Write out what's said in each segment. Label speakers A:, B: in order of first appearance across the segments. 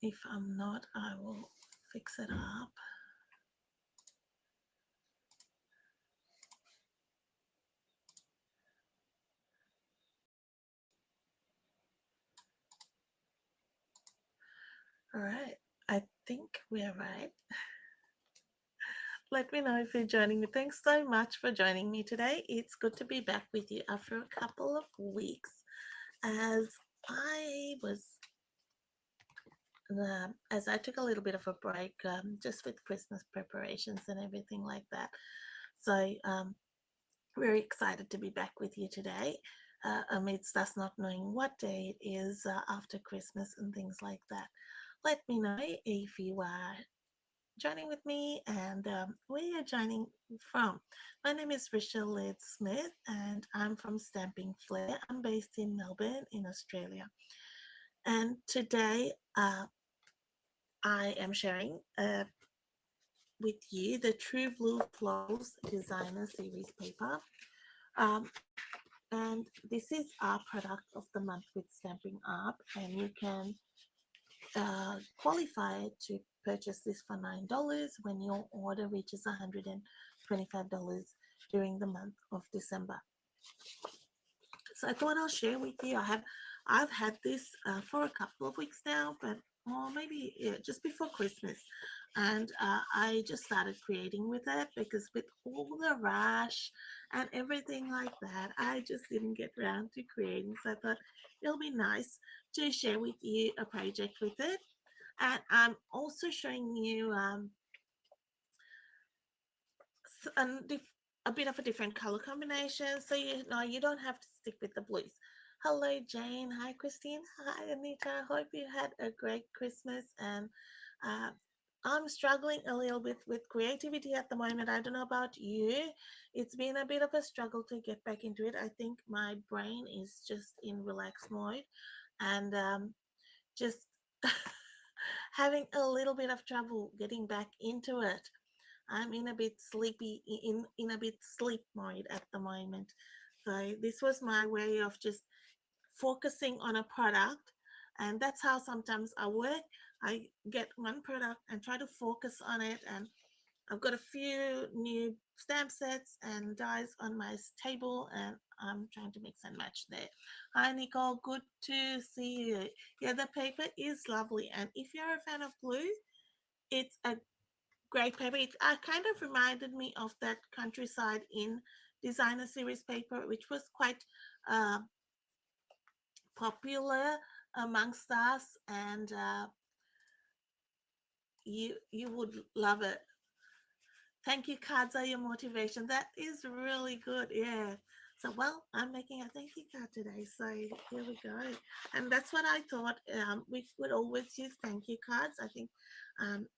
A: If I'm not, I will fix it up. All right, I think we are right. Let me know if you're joining me. Thanks so much for joining me today. It's good to be back with you after a couple of weeks as I was as I took a little bit of a break just with Christmas preparations and everything like that. So, very excited to be back with you today amidst us not knowing what day it is after Christmas and things like that. Let me know if you are joining with me and where you're joining from. My name is Rachel Led Smith and I'm from Stamping Flair. I'm based in Melbourne, in Australia. And today I am sharing with you the True Blue Florals Designer Series paper. Um, and this is our product of the month with Stampin' Up, and you can qualify to purchase this for $9 when your order reaches $125 during the month of December. So I thought I'll share with you. I've had this for a couple of weeks now, but or maybe yeah, just before Christmas, and I just started creating with it because with all the rush and everything like that, I just didn't get around to creating. So I thought it'll be nice to share with you a project with it, and I'm also showing you a bit of a different color combination, so you know you don't have to stick with the blues. Hello, Jane. Hi, Christine. Hi, Anita. Hope you had a great Christmas. And uh, I'm struggling a little bit with creativity at the moment. I don't know about you. It's been a bit of a struggle to get back into it. I think my brain is just in relax mode and just having a little bit of trouble getting back into it. I'm in a bit sleepy, in a bit sleep mode at the moment. So this was my way of just focusing on a product, and that's how sometimes I work. I get one product and try to focus on it, and I've got a few new stamp sets and dies on my table, and I'm trying to mix and match there. Hi, Nicole. Good to see you. Yeah, the paper is lovely, and if you're a fan of blue, it's a great paper. It kind of reminded me of that countryside in designer series paper, which was quite uh, popular amongst us, and you would love it. Thank you cards are your motivation. That is really good. Yeah. So, well, I'm making a thank you card today. So here we go. And that's what I thought. We would always use thank you cards. I think,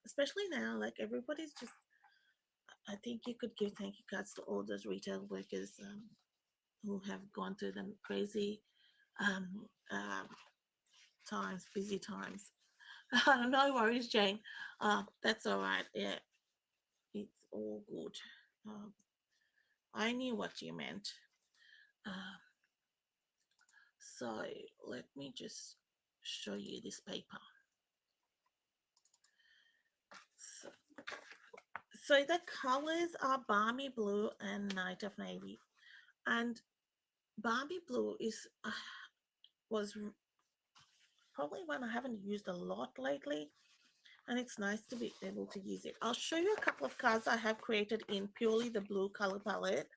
A: especially now, like everybody's just I think you could give thank you cards to all those retail workers who have gone through them crazy um, um, times, busy times. No worries, Jane. That's all right. Yeah, it's all good. Um, I knew what you meant. Uh, so let me just show you this paper. So, so the colors are Balmy Blue and Night of Navy. And Balmy Blue is was probably one I haven't used a lot lately, and it's nice to be able to use it. I'll show you a couple of cards I have created in purely the blue color palette,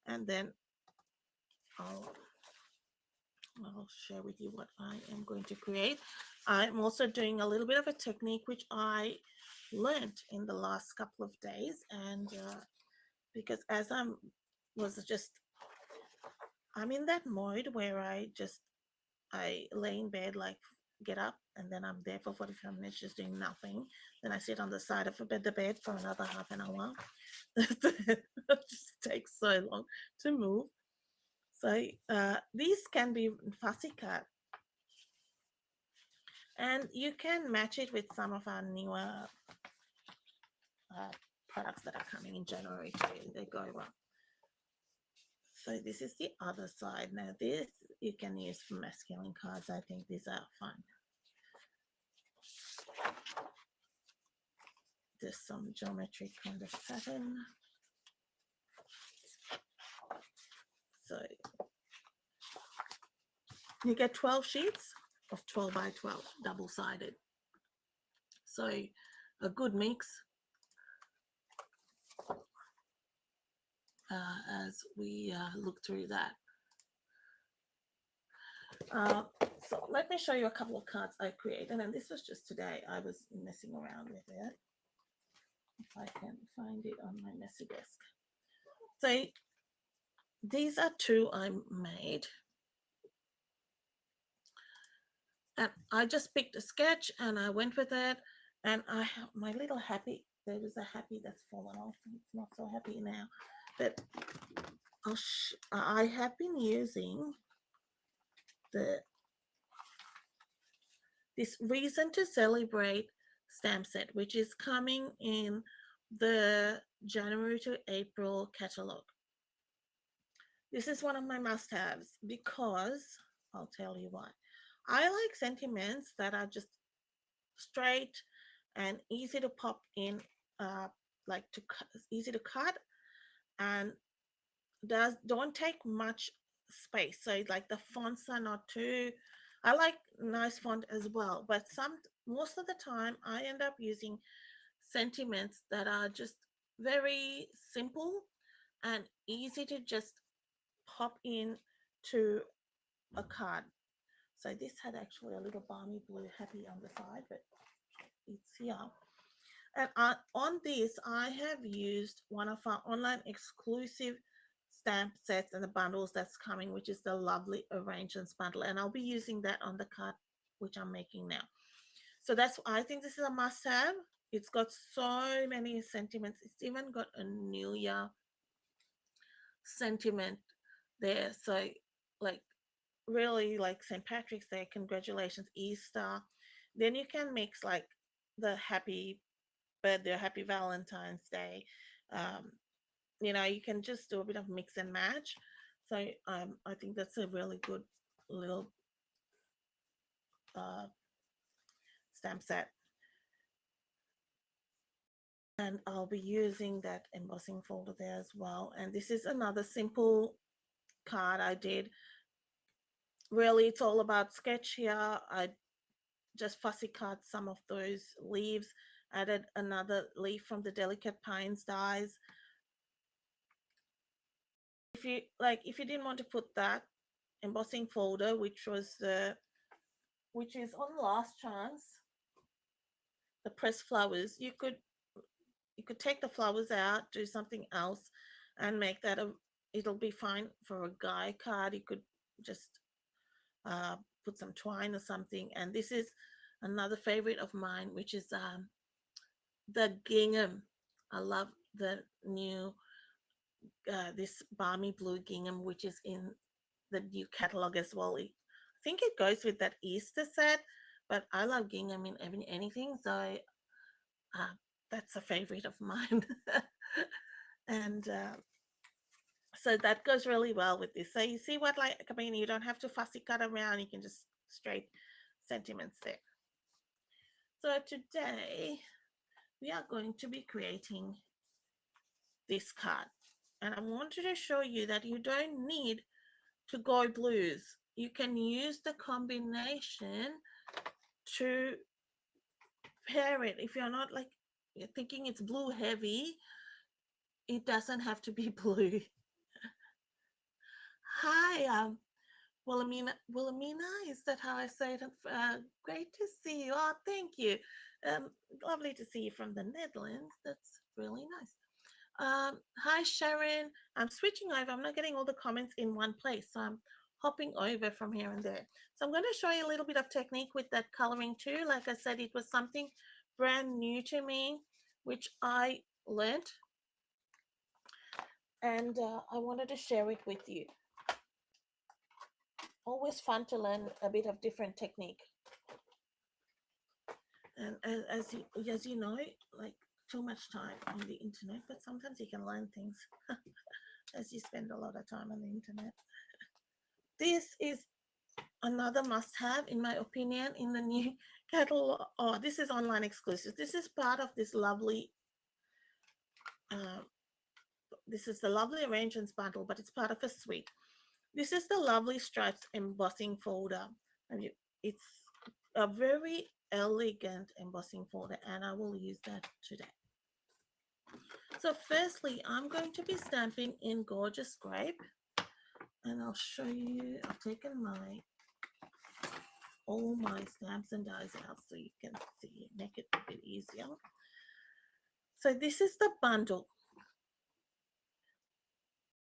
A: and then I'll, I'll share with you what I am going to create. I'm also doing a little bit of a technique which I learned in the last couple of days, and because as was just I'm in that mode where I lay in bed, like get up, and then I'm there for 45 minutes just doing nothing. Then I sit on the side of the bed for another half an hour. It just takes so long to move. So these can be fussy cut, and you can match it with some of our newer uh, products that are coming in January too. They go well. So this is the other side. Now this you can use for masculine cards. I think these are fun. There's some geometry kind of pattern. So you get 12 sheets of 12 by 12, double-sided. So a good mix as we look through that. So let me show you a couple of cards I created, and this was just today. I was messing around with it. If I can find it on my messy desk. So these are two I made. And I just picked a sketch and I went with it. And I have my little happy. There was a happy that's fallen off. It's not so happy now. But I have been using this Reason to Celebrate stamp set, which is coming in the January to April catalog. This is one of my must-haves because I'll tell you why. I like sentiments that are just straight and easy to pop in, easy to cut, and don't take much space. So like the fonts are not too. I like nice font as well, but most of the time I end up using sentiments that are just very simple and easy to just pop in to a card. So this had actually a little balmy blue happy on the side, but it's here. And on this, I have used one of our online exclusive stamp sets and the bundles that's coming, which is the lovely Arrangements bundle. And I'll be using that on the card, which I'm making now. So I think this is a must-have. It's got so many sentiments. It's even got a New Year sentiment there. So like really like St. Patrick's Day, congratulations, Easter. Then you can mix like the happy birthday, happy Valentine's Day. You can just do a bit of mix and match. So I think that's a really good little stamp set. And I'll be using that embossing folder there as well. And this is another simple card I did. Really, it's all about sketch here. I just fussy cut some of those leaves, added another leaf from the Delicate Pines dies. If you didn't want to put that embossing folder, which is on Last Chance, the pressed flowers, you could take the flowers out, do something else, and make that it'll be fine for a guy card. You could just put some twine or something. And this is another favorite of mine, which is the gingham. I love the new this balmy blue gingham, which is in the new catalog as well. I think it goes with that Easter set, but I love gingham in anything, so that's a favorite of mine. And so that goes really well with this. So you see what, like, I mean, you don't have to fussy cut around. You can just straight sentiments there. So today we are going to be creating this card. And I wanted to show you that you don't need to go blues. You can use the combination to pair it. If you're not like, you're thinking it's blue heavy, it doesn't have to be blue. Hi, Wilhelmina, is that how I say it? Great to see you. Oh, thank you. Lovely to see you from the Netherlands. That's really nice. Hi, Sharon. I'm switching over. I'm not getting all the comments in one place, so I'm hopping over from here and there. So I'm going to show you a little bit of technique with that coloring too. Like I said, it was something brand new to me, which I learned, and I wanted to share it with you. Always fun to learn a bit of different technique. And as you know, like, too much time on the internet, but sometimes you can learn things as you spend a lot of time on the internet. This is another must-have, in my opinion, in the new catalog. Oh, this is online exclusive. This is part of this lovely. Uh, this is the lovely arrangements bundle, but it's part of a suite. This is the lovely stripes embossing folder, and it's a very elegant embossing folder, and I will use that today. So, firstly, I'm going to be stamping in Gorgeous Grape, and I'll show you. I've taken all my stamps and dies out so you can see, make it a bit easier. So this is the bundle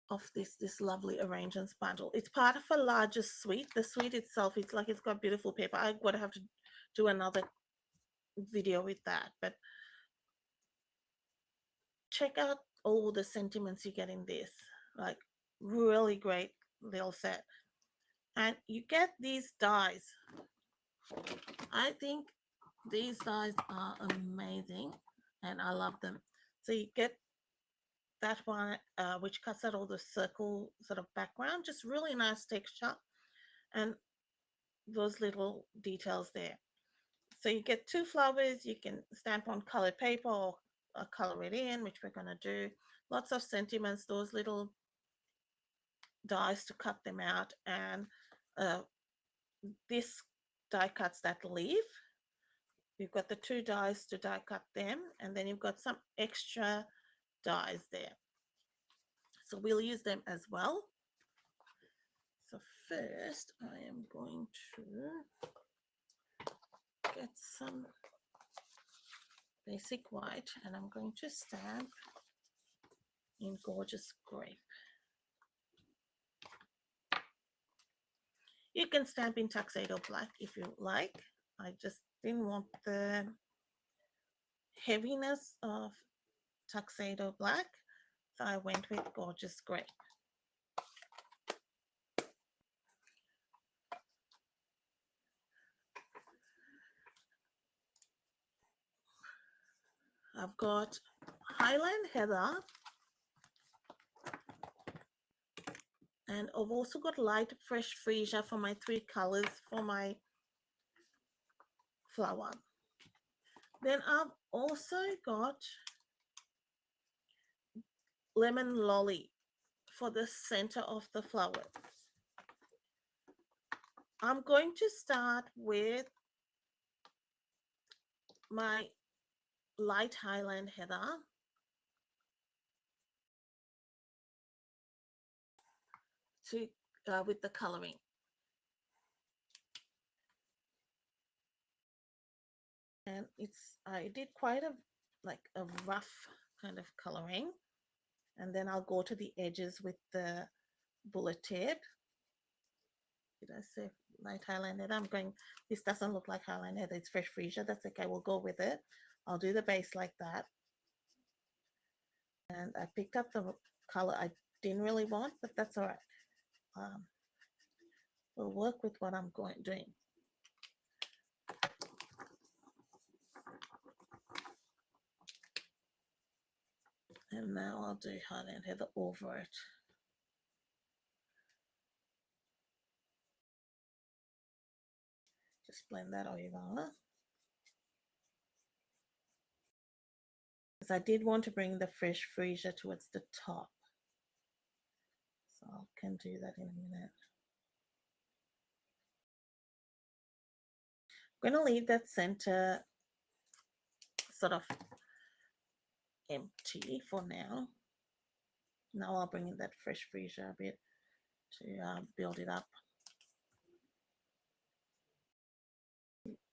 A: of this lovely arrangements bundle. It's part of a larger suite. The suite itself, it's like it's got beautiful paper. I would have to do another video with that, but check out all the sentiments you get in this. Like, really great little set. And you get these dies. I think these dies are amazing and I love them. So you get that one, which cuts out all the circle sort of background, just really nice texture, and those little details there. So you get two flowers. You can stamp on colored paper or color it in, which we're going to do. Lots of sentiments, those little dies to cut them out, and uh, this die cuts that leaf. You've got the two dies to die cut them, and then you've got some extra dies there. So we'll use them as well. So first I am going to get some basic white and I'm going to stamp in Gorgeous Grape. You can stamp in Tuxedo Black if you like. I just didn't want the heaviness of Tuxedo Black, so I went with Gorgeous Grape. I've got Highland Heather, and I've also got light fresh freesia for my three colors for my flower. Then I've also got Lemon Lolly for the center of the flower. I'm going to start with my light Highland Heather. To with the coloring. And I did quite a rough kind of coloring, and then I'll go to the edges with the bullet tip. Did I say light Highland Heather? I'm going, this doesn't look like Highland Heather, it's fresh freesia. That's okay, we'll go with it. I'll do the base like that. And I picked up the color I didn't really want, but that's all right. We'll work with what I'm doing. And now I'll do Highland Heather over it. Just blend that over. Because I did want to bring the fresh freesia towards the top. So I can do that in a minute. I'm going to leave that center sort of empty for now. Now I'll bring in that fresh freesia a bit to build it up.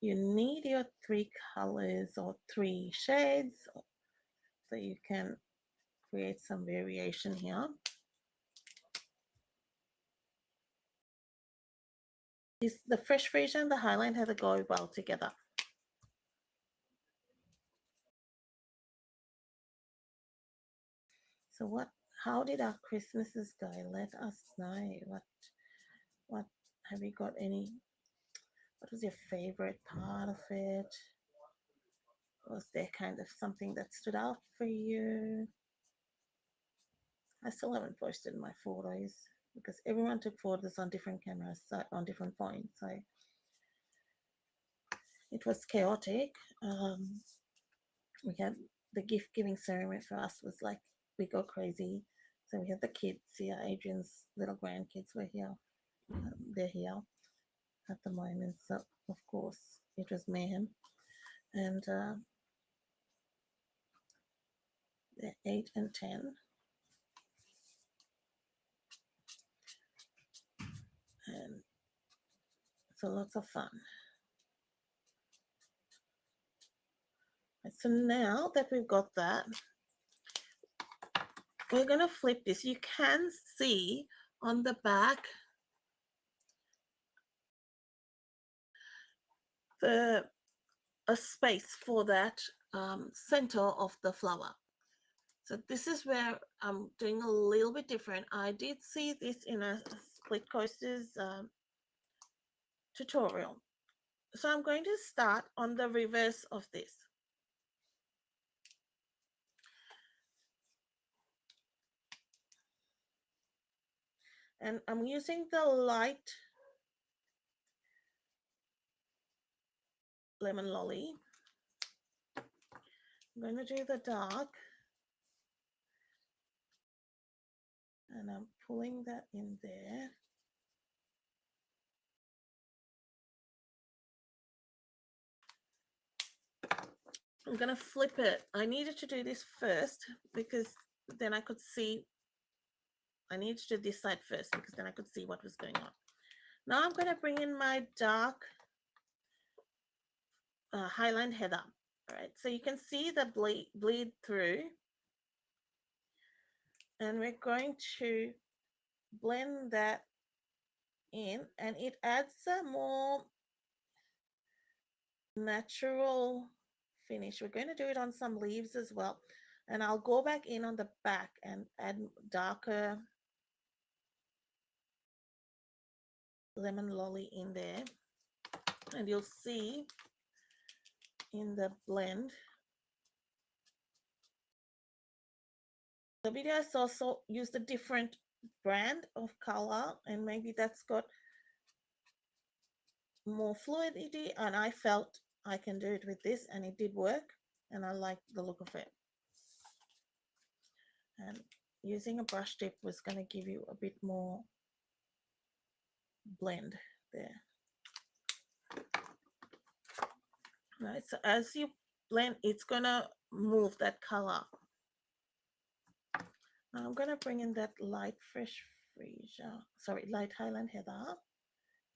A: You need your three colors or three shades so you can create some variation here. The fresh freesia and the Highland Heather go well together. So how did our Christmases go? Let us know. What have you got any? What was your favorite part of it? Was there kind of something that stood out for you? I still haven't posted my photos. because everyone took photos on different cameras, so on different phones. So it was chaotic. We had the gift giving ceremony for us was like we go crazy. So we had the kids here. Adrian's little grandkids were here. They're here at the moment. So of course it was mayhem, and they're 8 and 10, and so lots of fun. So now that we've got that, we're going to flip this. You can see on the back the a space for that center of the flower. So this is where I'm doing a little bit different. I did see this in a split coasters tutorial. So I'm going to start on the reverse of this. And I'm using the light lemon lolly. I'm going to do the dark, and I'm pulling that in there. I'm going to flip it. I needed to do this first because then I could see. I needed to do this side first because then I could see what was going on. Now I'm going to bring in my dark highline heather. All right, so you can see the bleed through, and we're going to blend that in, and it adds a more natural finish. We're going to do it on some leaves as well, and I'll go back in on the back and add darker lemon lolly in there, and you'll see in the blend. The video I also used a different brand of color, and maybe that's got more fluidity, and I felt I can do it with this, and it did work, and I like the look of it. And using a brush tip was going to give you a bit more blend there. Right, so as you blend, it's going to move that color. Now I'm going to bring in that light light highland heather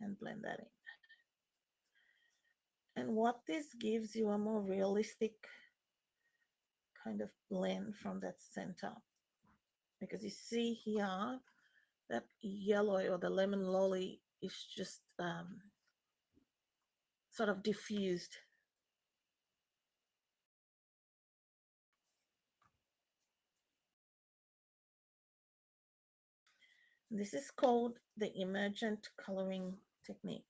A: and blend that in. And what this gives you a more realistic kind of blend from that center, because you see here that yellow or the lemon lolly is just sort of diffused. This is called the Emergent coloring technique.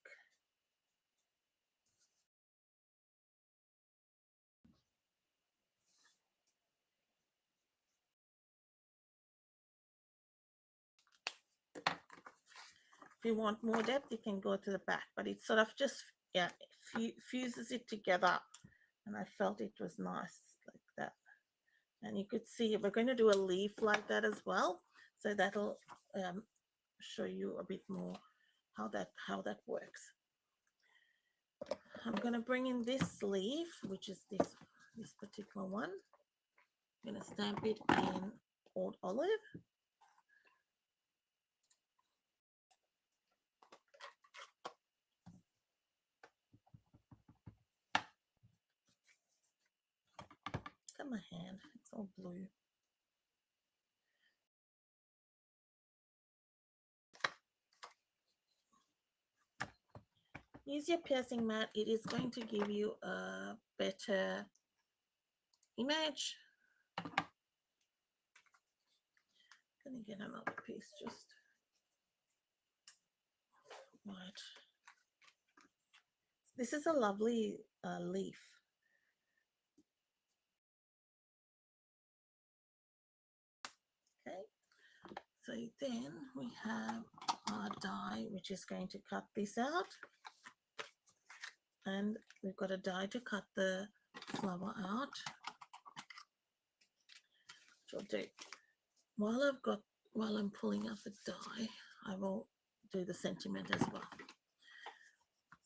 A: If you want more depth, you can go to the back, but it sort of just, yeah, fuses it together, and I felt it was nice like that. And you could see we're going to do a leaf like that as well, so that'll show you a bit more how that works. I'm going to bring in this leaf, which is this particular one. I'm going to stamp it in Old Olive. Look at my hand, it's all blue. Use your piercing mat. It is going to give you a better image. I'm going to get another piece just right. This is a lovely leaf. Okay, So then we have our die, which is going to cut this out. And we've got a die to cut the flower out. Which I'll do. While I'm pulling out the die, I will do the sentiment as well.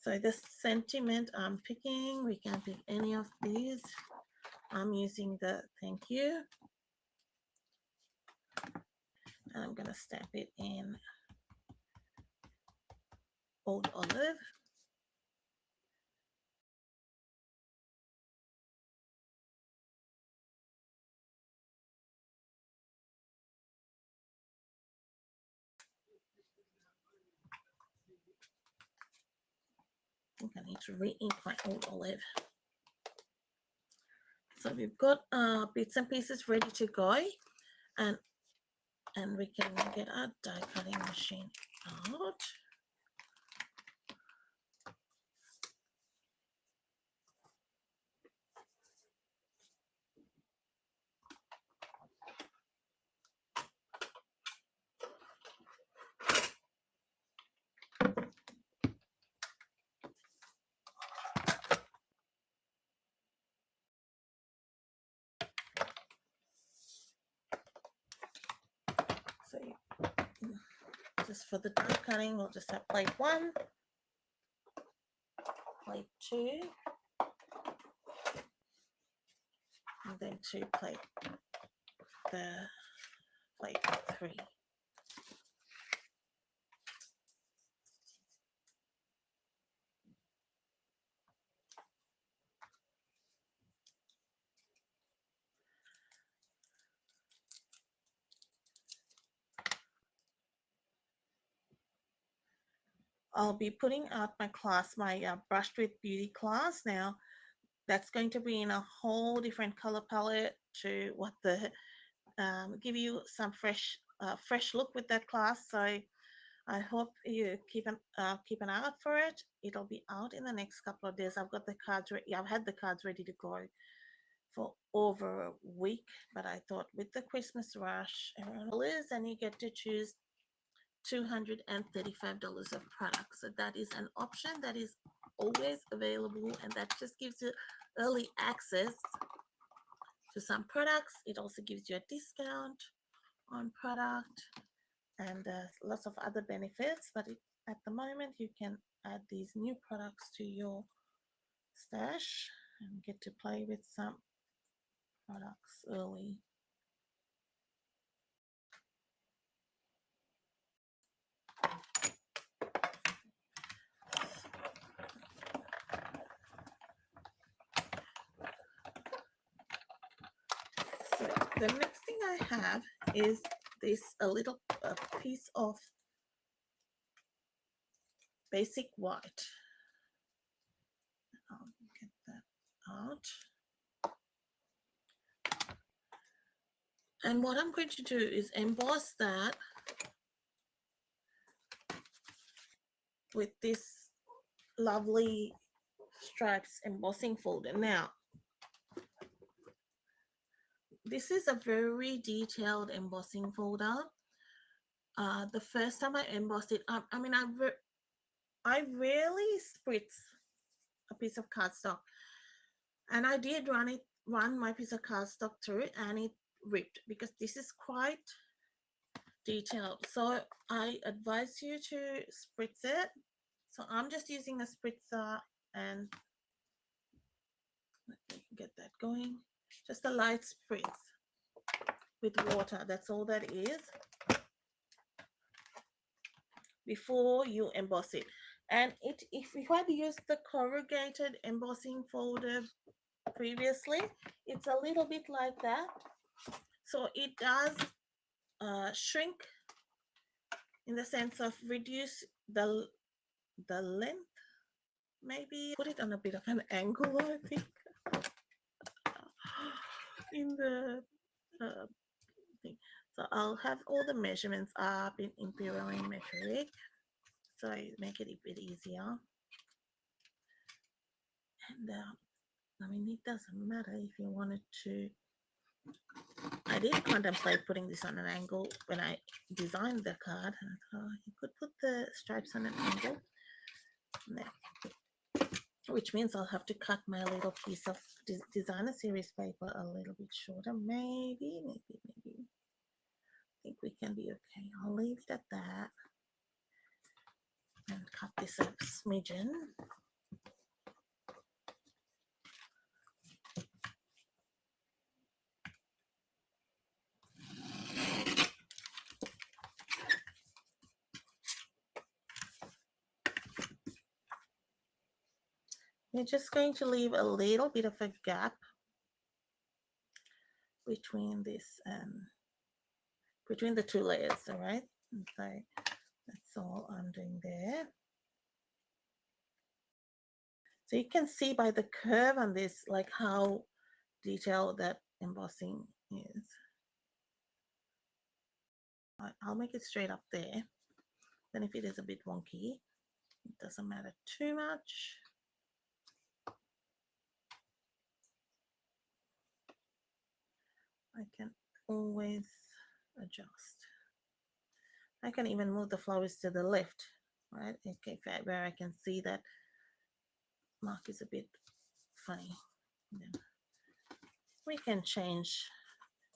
A: So the sentiment I'm picking, we can pick any of these. I'm using the thank you. And I'm going to stamp it in Old Olive. I think I need to re-ink my Old Olive. So we've got bits and pieces ready to go, and we can get our die cutting machine out. So just for the die cutting, we'll just have plate 1, plate 2, and then plate 3. I'll be putting out my class, my Brushed with Beauty class. Now, that's going to be in a whole different color palette to what the give you some fresh look with that class. So I hope you keep an eye out for it. It'll be out in the next couple of days. I've got the cards ready. I've had the cards ready to go for over a week, but I thought with the Christmas rush, everyone is, and you get to choose $235 of products. So that is an option that is always available, and that just gives you early access to some products. It also gives you a discount on product and lots of other benefits. But at the moment, you can add these new products to your stash and get to play with some products early. So the next thing I have is a little piece of basic white. I'll get that out. And what I'm going to do is emboss that with this lovely stripes embossing folder. Now, this is a very detailed embossing folder. The first time I embossed it, I mean, I rarely spritz a piece of cardstock, and I did run my piece of cardstock through it, and it ripped because this is quite detailed. So I advise you to spritz it. So I'm just using a spritzer, and let me get that going. Just a light spritz with water. That's all that is before you emboss it. And if you had used the corrugated embossing folder previously, it's a little bit like that. So it does shrink in the sense of reduce the length. Maybe put it on a bit of an angle, I think, in the thing. So I'll have all the measurements up in imperial and metric, so I make it a bit easier. And I mean, it doesn't matter if you wanted to. I did contemplate putting this on an angle when I design the card. And I thought you could put the stripes on an angle now, which means I'll have to cut my little piece of designer series paper a little bit shorter. Maybe. I think we can be okay. I'll leave it at that and cut this a smidgen. We're just going to leave a little bit of a gap between this between the two layers, all right? So that's all I'm doing there. So you can see by the curve on this, like how detailed that embossing is. I'll make it straight up there. Then if it is a bit wonky, it doesn't matter too much. I can always adjust. I can even move the flowers to the left, right? Okay, where I can see that mark is a bit funny. Then we can change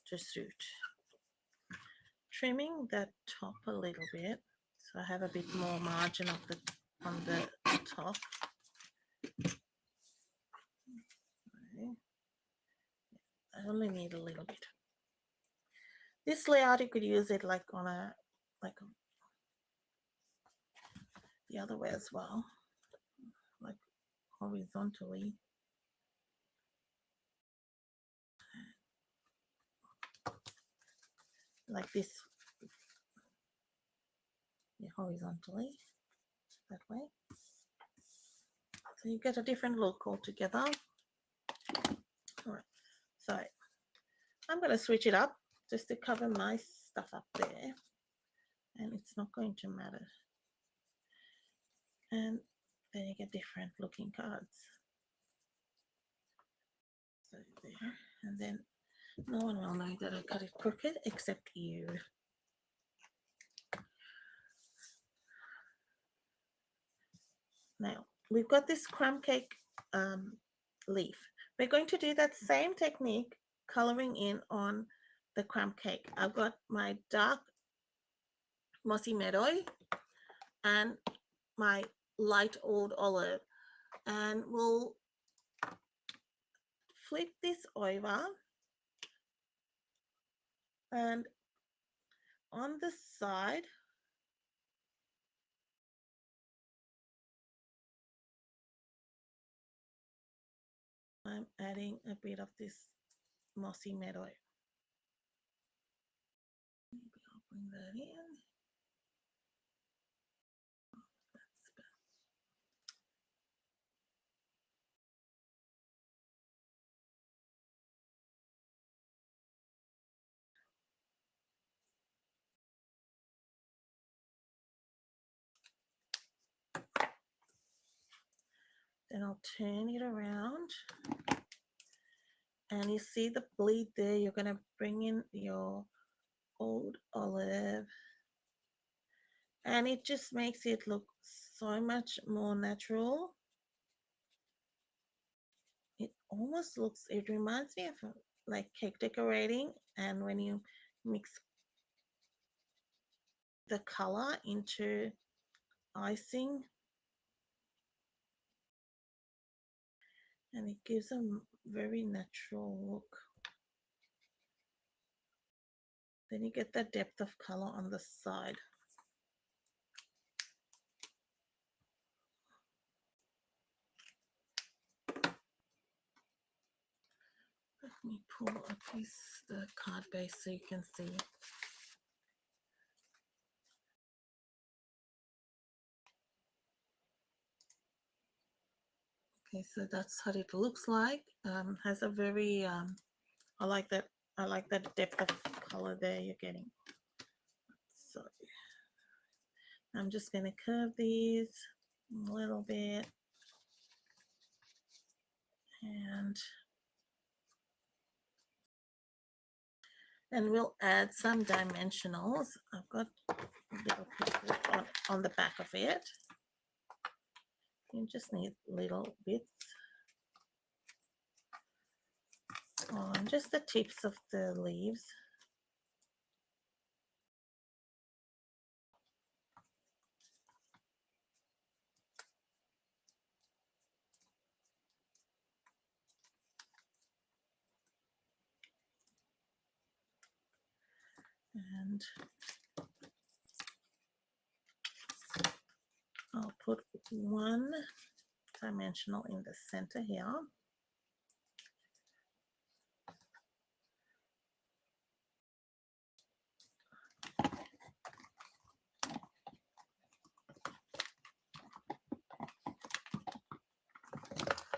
A: to suit. Trimming that top a little bit, so I have a bit more margin of on the top. Okay. I only need a little bit. This layout, you could use it like on the other way as well, like horizontally. Like this, yeah, horizontally, that way. So you get a different look altogether. All right, so I'm going to switch it up just to cover my stuff up there, and it's not going to matter. And then you get different looking cards. So there, and then no one will know that I cut it crooked except you. Now we've got this crumb cake leaf. We're going to do that same technique, coloring in on the crumb cake. I've got my dark mossy meadow and my light old olive, and we'll flip this over, and on the side I'm adding a bit of this mossy meadow. Maybe I'll bring that in. Then I'll turn it around, and you see the bleed there. You're going to bring in your old olive, and it just makes it look so much more natural. It almost looks, it reminds me of like cake decorating, and when you mix the color into icing, and it gives a very natural look. Then you get that depth of color on the side. Let me pull a piece, the card base, so you can see. Okay, so that's what it looks like. Has a very, I like that depth of color there you're getting. So I'm just going to curve these a little bit, and And we'll add some dimensionals. I've got little pieces on the back of it. You just need little bits on just the tips of the leaves. And I'll put one dimensional in the center here.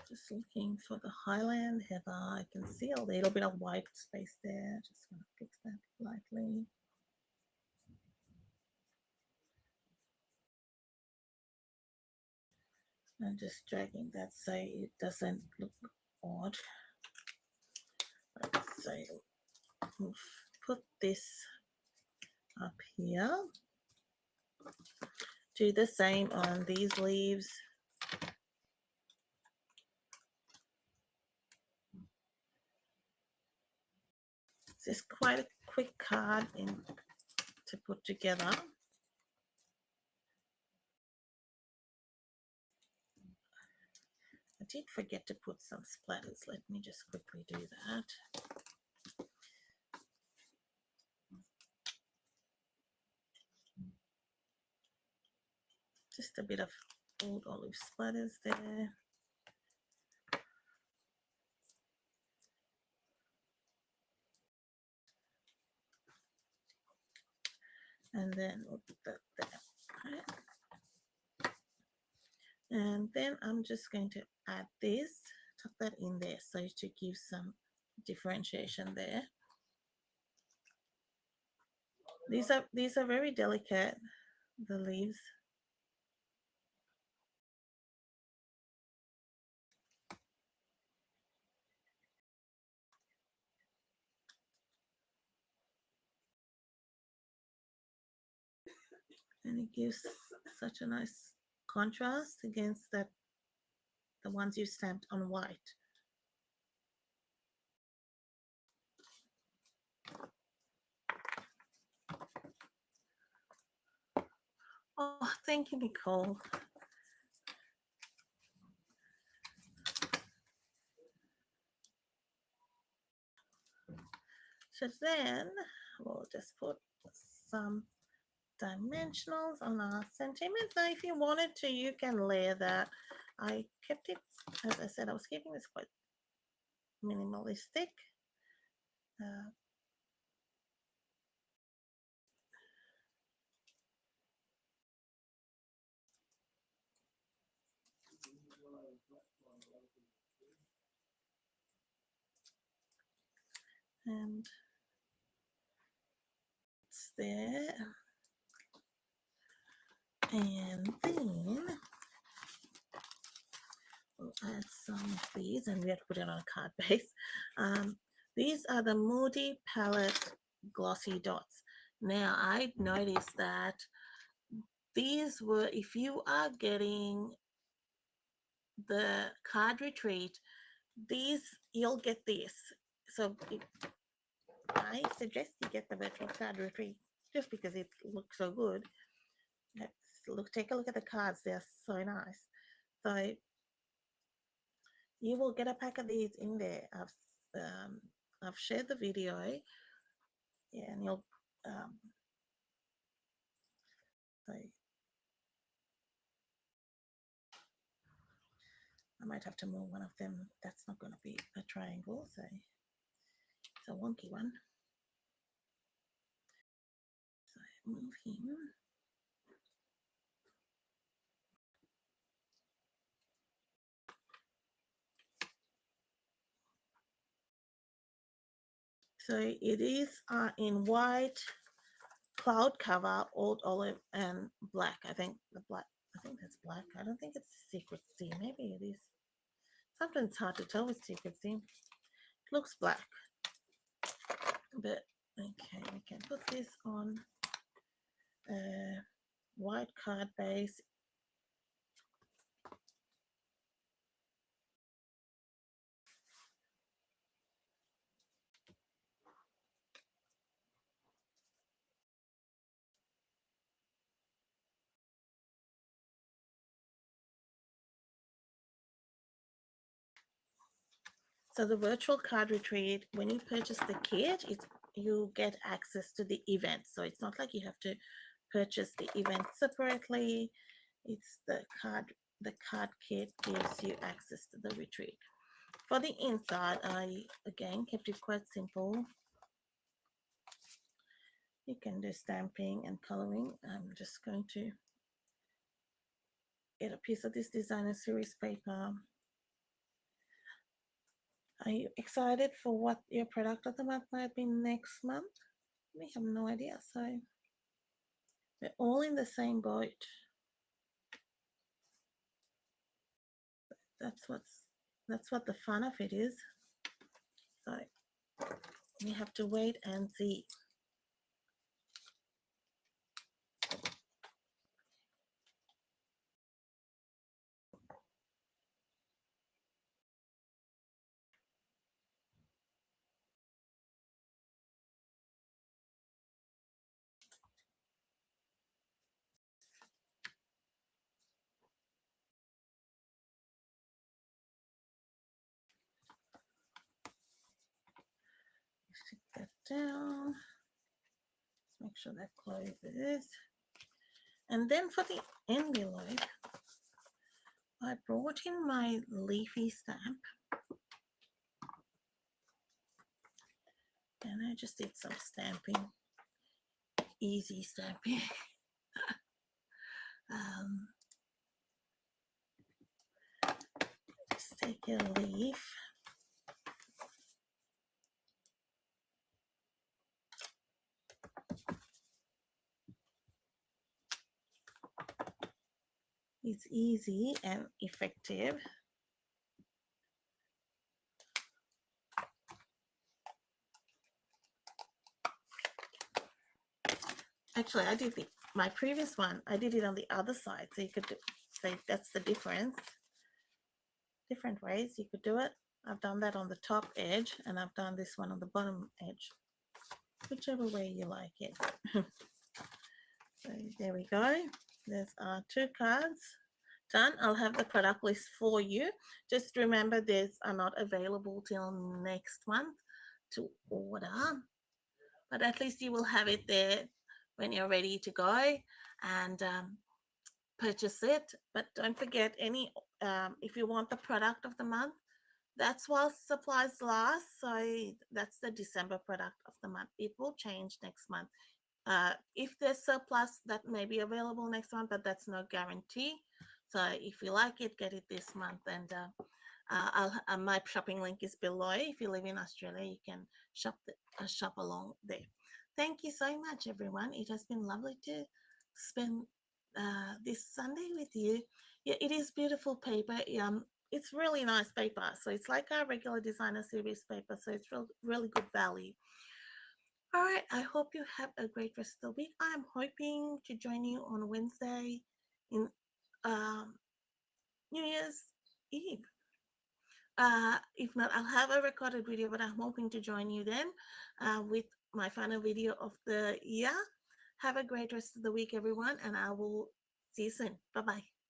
A: Just looking for the highland heather. I can see a little bit of white space there. Just going to fix that lightly. And just dragging that so it doesn't look odd. So we'll put this up here. Do the same on these leaves. This is quite a quick card to put together. I did forget to put some splatters. Let me just quickly do that. Just a bit of old olive splatters there. And then we'll put that there. Right. And then I'm just going to add this, tuck that in there so to give some differentiation there. These are very delicate, the leaves. And it gives such a nice contrast against the ones you stamped on white. Oh, thank you, Nicole. So then we'll just put some dimensionals on our centimeters. Now, if you wanted to, you can layer that. I kept it, as I said, I was keeping this quite minimalistic. And it's there. And then we'll add some of these, and we have to put it on a card base. These are the Moody Palette Glossy Dots. Now, I noticed that these were, if you are getting the card retreat, these, you'll get this. So I suggest you get the virtual card retreat just because it looks so good. Take a look at the cards. They're so nice. So you will get a pack of these in there. I've shared the video. Yeah, and you'll so I might have to move one of them. That's not going to be a triangle, so it's a wonky one. So move him. So it is in white, cloud cover, old olive, and black. I think that's black. I don't think it's secret seam. Maybe it is. Sometimes it's hard to tell with secret seam. It looks black, but Okay, we can put this on a white card base. So the virtual card retreat, when you purchase the kit, it's you get access to the event. So it's not like you have to purchase the event separately. It's the card kit gives you access to the retreat. For the inside, I again kept it quite simple. You can do stamping and coloring. I'm just going to get a piece of this designer series paper. Are you excited for what your product of the month might be next month? We have no idea, so we're all in the same boat. That's what the fun of it is. So we have to wait and see. Stick that down. Let's make sure that closes. And then for the envelope, I brought in my leafy stamp. And I just did some stamping, easy stamping. um, just take your leaf. It's easy and effective. Actually, I did my previous one, I did it on the other side. So you could say that's the difference. Different ways you could do it. I've done that on the top edge and I've done this one on the bottom edge. Whichever way you like it. So there we go. There's our 2 cards done. I'll have the product list for you. Just remember these are not available till next month to order. But at least you will have it there when you're ready to go and purchase it. But don't forget if you want the product of the month, that's while supplies last. So that's the December product of the month. It will change next month. If there's surplus, that may be available next month, but that's no guarantee. So if you like it, get it this month. And my shopping link is below. If you live in Australia, you can shop along there. Thank you so much, everyone. It has been lovely to spend this Sunday with you. Yeah, it is beautiful paper. It's really nice paper. So it's like our regular designer series paper. So it's really good value. All right. I hope you have a great rest of the week. I'm hoping to join you on Wednesday in um, New Year's Eve. If not, I'll have a recorded video, but I'm hoping to join you then with my final video of the year. Have a great rest of the week, everyone, and I will see you soon. Bye bye.